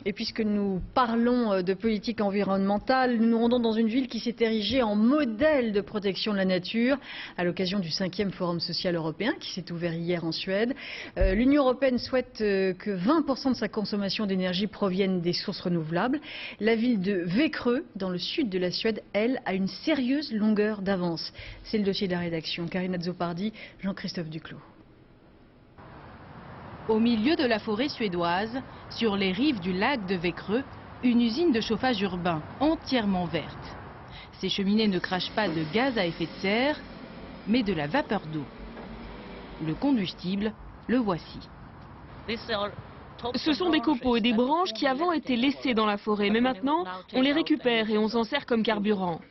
Et puisque nous parlons de politique environnementale, nous nous rendons dans une ville qui s'est érigée en modèle de protection de la nature à l'occasion du 5e Forum social européen qui s'est ouvert hier en Suède. L'Union européenne souhaite que 20% de sa consommation d'énergie provienne des sources renouvelables. La ville de Växjö, dans le sud de la Suède, elle, a une sérieuse longueur d'avance. C'est le dossier de la rédaction. Karina Zopardi, Jean-Christophe Duclos. Au milieu de la forêt suédoise, sur les rives du lac de Växjö, une usine de chauffage urbain entièrement verte. Ces cheminées ne crachent pas de gaz à effet de serre, mais de la vapeur d'eau. Le combustible, le voici. Ce sont des copeaux et des branches qui avant étaient laissés dans la forêt, mais maintenant on les récupère et on s'en sert comme carburant.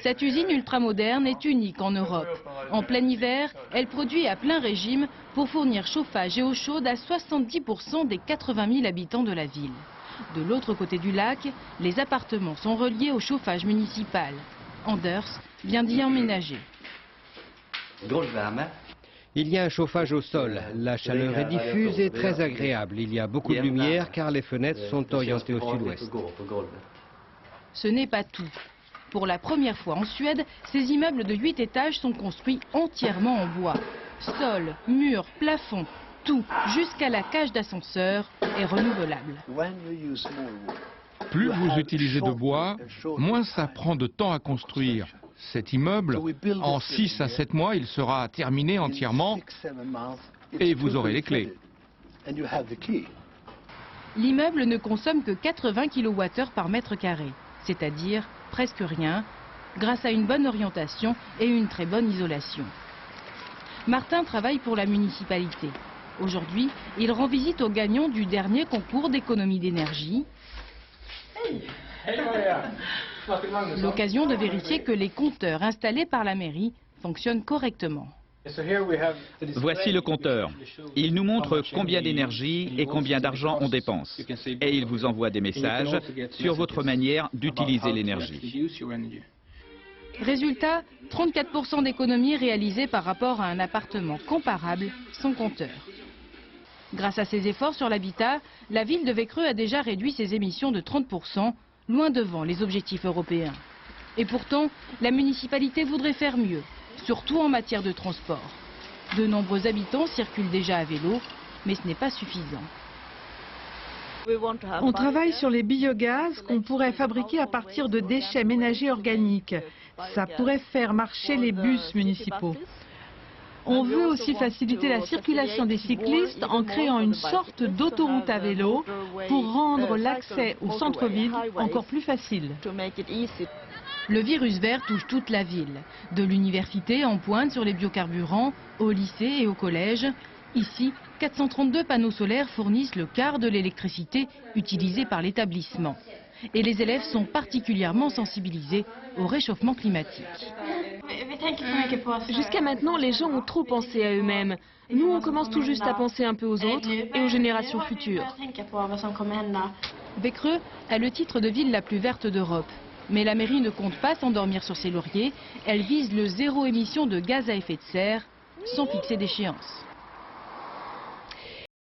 Cette usine ultramoderne est unique en Europe. En plein hiver, elle produit à plein régime pour fournir chauffage et eau chaude à 70% des 80 000 habitants de la ville. De l'autre côté du lac, les appartements sont reliés au chauffage municipal. Anders vient d'y emménager. Il y a un chauffage au sol, la chaleur est diffuse et très agréable. Il y a beaucoup de lumière car les fenêtres sont orientées au sud-ouest. Ce n'est pas tout. Pour la première fois en Suède, ces immeubles de 8 étages sont construits entièrement en bois. Sol, murs, plafond, tout, jusqu'à la cage d'ascenseur, est renouvelable. Plus vous utilisez de bois, moins ça prend de temps à construire. Cet immeuble, en 6 à 7 mois, il sera terminé entièrement et vous aurez les clés. L'immeuble ne consomme que 80 kWh par mètre carré, c'est-à-dire presque rien, grâce à une bonne orientation et une très bonne isolation. Martin travaille pour la municipalité. Aujourd'hui, il rend visite aux gagnants du dernier concours d'économie d'énergie. L'occasion de vérifier que les compteurs installés par la mairie fonctionnent correctement. Voici le compteur. Il nous montre combien d'énergie et combien d'argent on dépense. Et il vous envoie des messages sur votre manière d'utiliser l'énergie. Résultat, 34% d'économies réalisées par rapport à un appartement comparable sans compteur. Grâce à ses efforts sur l'habitat, la ville de Växjö a déjà réduit ses émissions de 30%, loin devant les objectifs européens. Et pourtant, la municipalité voudrait faire mieux, surtout en matière de transport. De nombreux habitants circulent déjà à vélo, mais ce n'est pas suffisant. On travaille sur les biogaz qu'on pourrait fabriquer à partir de déchets ménagers organiques. Ça pourrait faire marcher les bus municipaux. On veut aussi faciliter la circulation des cyclistes en créant une sorte d'autoroute à vélo pour rendre l'accès au centre-ville encore plus facile. Le virus vert touche toute la ville, de l'université en pointe sur les biocarburants, au lycée et au collège. Ici, 432 panneaux solaires fournissent le quart de l'électricité utilisée par l'établissement. Et les élèves sont particulièrement sensibilisés au réchauffement climatique. Jusqu'à maintenant, les gens ont trop pensé à eux-mêmes. Nous, on commence tout juste à penser un peu aux autres et aux générations futures. Växjö a le titre de ville la plus verte d'Europe. Mais la mairie ne compte pas s'endormir sur ses lauriers. Elle vise le zéro émission de gaz à effet de serre sans fixer d'échéance.